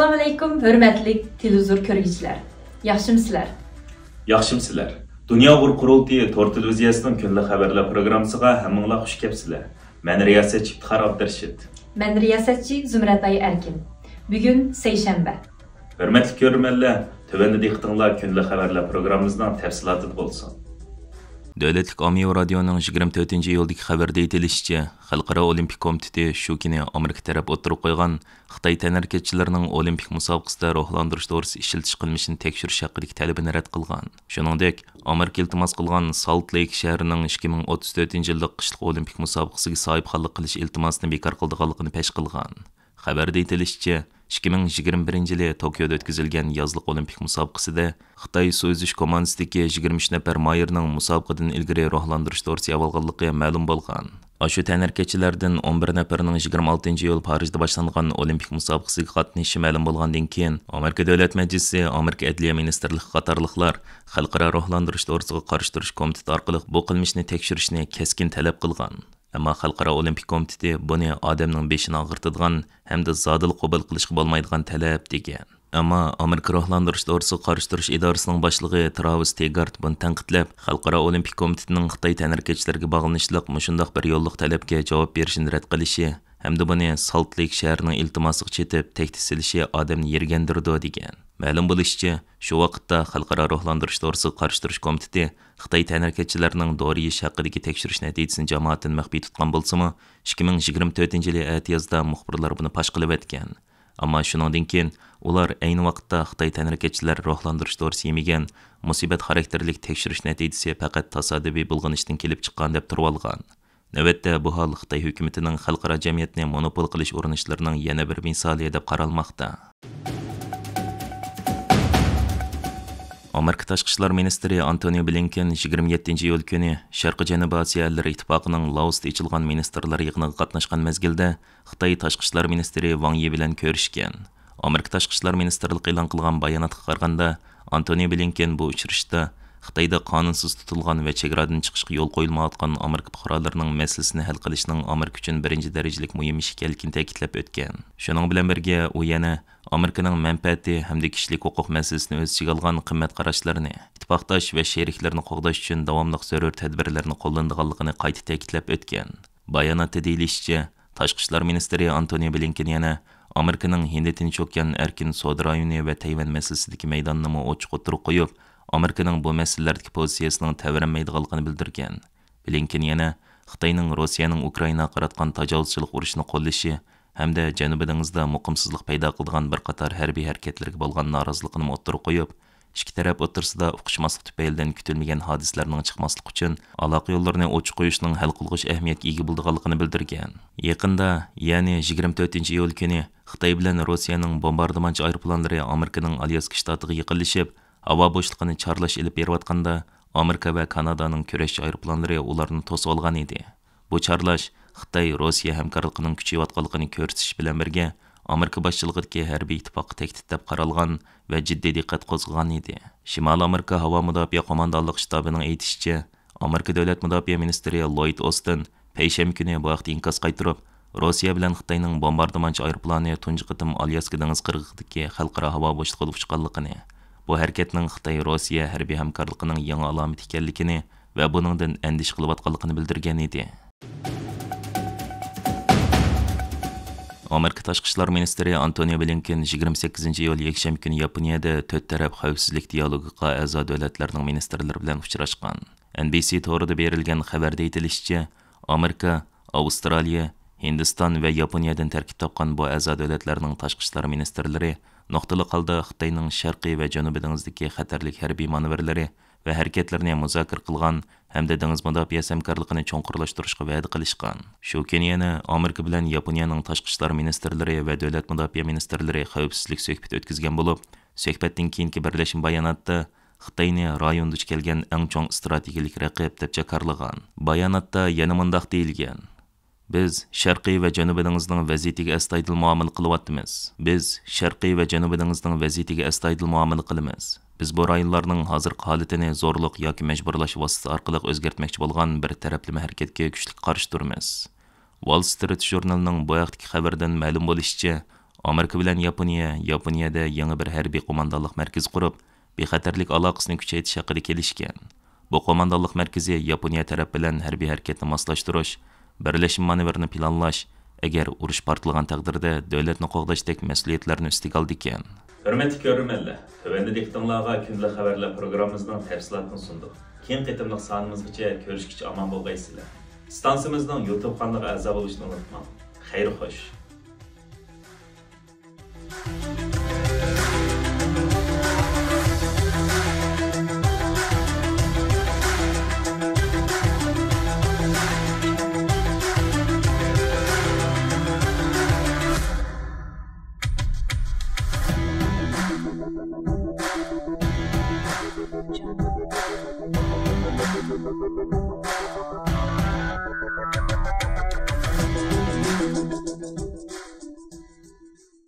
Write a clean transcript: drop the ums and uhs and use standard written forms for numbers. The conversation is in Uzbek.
Assalamu alaykum, hürmetli televizor görgüçüler. Yaxşımsızlar? Yaxşımsızlar. Dünya Uğur Qurultayı Tor televiziyasining kunlik xabarlar programmasiga hammanglar xush kelibsizlar. Men riyosatchi Iftixor Abdurashid. Men riyosatchi Zumratay Erkin. Bugun seyşembe. Hürmetli ko'rmanlar, tövende diqqatinglar kunlik xabarlar programmamizning tafsiloti bo'lsin. Davlatlik ommaviy radioning 24-iyuldagi xabarda aytilishicha, Xalqaro Olimpik komiteti shu kuni Amerika taraf o'tirib qo'ygan Xitoy tanarkatchilarining Olimpik musobaqasida ruhlantirish to'g'risida ishiltish qilmishini tekshirish haqidagi talabini rad qilgan. Shuningdek, Amerika iltimos qilgan Salt Lake shahrining 2034-yillik qishliq Olimpik musobaqasiga sohibxonlik qilish iltimosini bekor qilganligini pesh qilgan. Xabarda aytilishicha, 2021 yili Tokioda o'tkazilgan yozliq Olimpik musobaqasida Xitoy suzish komandasidagi 23 nafar mayirning musobaqadan ilgari ruhlantirish to'g'risida avvalganligi ma'lum bo'lgan. Shu tanarkatchilardan 11 nafarining 26-iyul Parijda boshlangan Olimpik musobaqasiga qatnashishi ma'lum bo'lgandan keyin Amerika Davlat Majlisi, Amerika Adliya ministrligi qatorliqlar xalqaro ruhlantirish to'g'risida qarshi turish komiteti orqali bu qilmishni tekshirishni keskin talab qilgan. Ammo Xalqaro Olimpik komiteti buni odamning beshini og'irtadigan hamda zodil qabul qilishga bo'lmaydigan talab degan. Ammo Amerika ruhlantirish to'g'risida qarshi turish idorasining boshlig'i Travis Tegart buni tanqidlab, Xalqaro Olimpik komitetining Xitoy tanarkatchilariga bog'lanishliq mushundaq bir yo'lliq talabga javob berishini rad qilishi hamda buni Salt Lake shahrining iltimosiga chetib tahdid silishi odamni yergandirdi degan. Ma'lum bo'lishicha, shu vaqtda Xalqaro ruhlantirish to'g'risida qarshi turish komiteti Xitoy tanarkatchilarining dori yeyish haqidagi tekshirish natijasini jamoatdan maxfiy tutgan bo'lsa-mu, 2024-yili atiyozda muxbirlar buni pash qilib o'tgan. Ammo shuningdan keyin ular ayni vaqtda Xitoy tanarkatchilari ruhlantirish to'g'risida yemagan musibat xarakterlik tekshirish natijasi faqat tasodifiy bo'lganishdan kelib chiqqan deb turib olgan. Navbatda bu hol Xitoy hukumatining xalqaro jamiyatni monopol qilish urinishlarining yana bir misoli deb qaralmoqda. Amerika Tashqi ishlar ministri Antony Blinken 27-iyul kuni Sharqi Janubiy Osiyo ellari ittifoqining Laosda ochilgan ministrlar yig'iniga qatnashgan mezgilda Xitoy Tashqi ishlar ministri Wang Yi bilan ko'rishgan. Amerika Tashqi ishlar ministrligi e'lon qilgan bayonotga qaraganda, Antony Blinken bu uchrashda Xitoyda qonunsiz tutilgan va chegaradan chiqishga yo'l qo'yilmayotgan Amerika fuqarolarining masalasini hal qilishning Amerika uchun birinchi darajalik muhim ish ekanligini ta'kidlab o'tgan. Shuning bilan birga u yana Amerikaning manfaati hamda kishilik huquq masalasini o'z ichiga olgan qimmat qarashlarini, ittifoqdosh va sheriklarni qo'g'dash uchun davomli zarur tadbirlarni qo'llanadiganligini qayta ta'kidlab o'tgan. Bayonotda deyilishicha, Tashqi ishlar ministri Antony Blinken yana Amerikaning Hind-Tinch okean erkin savdo rayoni va Tayvan masalasidagi maydonni ochiq o'tirib qo'yib, Amerikaning bu masalalardagi pozitsiyasining tavranmaydiganligini bildirgan. Blinken yana Xitoyning Rossiyaning Ukrainaga qaratgan tajovuzchilik urushini qo'llashi hamda Janubiy dengizda muqimsizlik paydo qilgan bir qator harbiy harakatlarga bo'lgan noroziligini o'tirib qo'yib, ikki taraf o'rtasida uqishmaslik tufaylidan kutilmagan hodisalarning chiqmasligi uchun aloqa yo'llarini ochiq qo'yishning hal qilg'uch ahamiyatga ega bo'lganligini bildirgan. Yaqinda, ya'ni 24-iyul kuni Xitoy bilan Rossiyaning bombardimonchi aeroplanlari Amerikaning Alyaska shtatiga yaqinlashib, havo bo'shligini chorlash ilib berayotganda Amerika va Kanadaning kurashchi aeroplanlari ularni to'sib olgan edi. Bu chorlash Xitoy Rossiya hamkorligining kuchayayotganligini ko'rsatish bilan birga Amerika boshchiligidagi harbiy ittifoqqa tahdid deb qaralgan va jiddiy diqqat qo'zg'agan edi. Shimoliy Amerika havo mudofaa qo'mondonlik shtabining aytishicha, Amerika davlat mudofaa ministri Lloyd Austin payshanba kuni bu vaqtda inkas qaytirib, Rossiya bilan Xitoyning bombardimonchi aeroplani tunji qitim Alyaska dengiz qirg'og'idagi xalqaro havo bo'shligida uchganligini, bu harakatning Xitoy-Rossiya harbiy hamkorligining yangi alomati ekanligini va buningdan andish qilayotganligini bildirgan edi. Amerika Tashqi ishlar ministri Antony Blinken 28-iyul yakshanba kuni Yaponiyada to'rt taraf xavfsizlik dialogiga a'zo davlatlarning ministrlari bilan uchrashgan. NBC to'g'rida berilgan xabarda aytilishicha, Amerika, Avstraliya, Hindiston va Yaponiyadan tarkib topgan bu a'zo davlatlarning tashqi ishlar ministrlari nuqtali holda Xitoyning sharqiy va janubiy dengizdagi xatarlik harbiy manevrlari va harakatlarini muzokara qilgan hamda dengiz mudofaa hamkorligini cho'nqurlashtirishga va'da qilishgan. Shu kuni yana Amerika bilan Yaponiyaning tashqi ishlar ministrlari va davlat mudofaa ministrlari xavfsizlik suhbati o'tkazgan bo'lib, suhbatdan keyingi birlashma bayonotda Xitoyni rayonda duch kelgan eng chong strategik raqib deb jakarlagan. Bayonotda yana mundaq deyilgan: Biz sharqiy va janubiy dengizning vaziyatiga astoydil muomala qilyapmiz. Biz sharqiy va janubiy dengizning vaziyatiga astoydil muomala qilamiz. Biz bu rayonlarning hozirgi holatini zo'rliq yoki majburlash vositasi orqali o'zgartmoqchi bo'lgan bir taraflama harakatga kuchli qarshi turamiz. Wall Street jurnalining bu vaqtdagi xabardan ma'lum bo'lishicha, Amerika bilan Yaponiyada yangi bir harbiy qo'mondonlik markazi qurib, bexatarlik aloqasini kuchaytirish haqida kelishgan. Bu qo'mondonlik markazi Yaponiya taraf bilan harbiy harakatni moslashtirish, birlashma manevrini planlash, agar urush portlagan taqdirda davlatni qo'g'dashdek mas'uliyatlarni ustiga oldi ekan. Hürmetli görürmenler, tövende diktimlarga kündeli haberler programımızdan tafsilatını sunduk. Keyin qitimliq sonimizgacha ko'rishgacha aman bo'lgaysizlar. Stansimizning YouTube kanaliga a'zo bo'lishni unutmang. Xayr xo'sh. Jungle.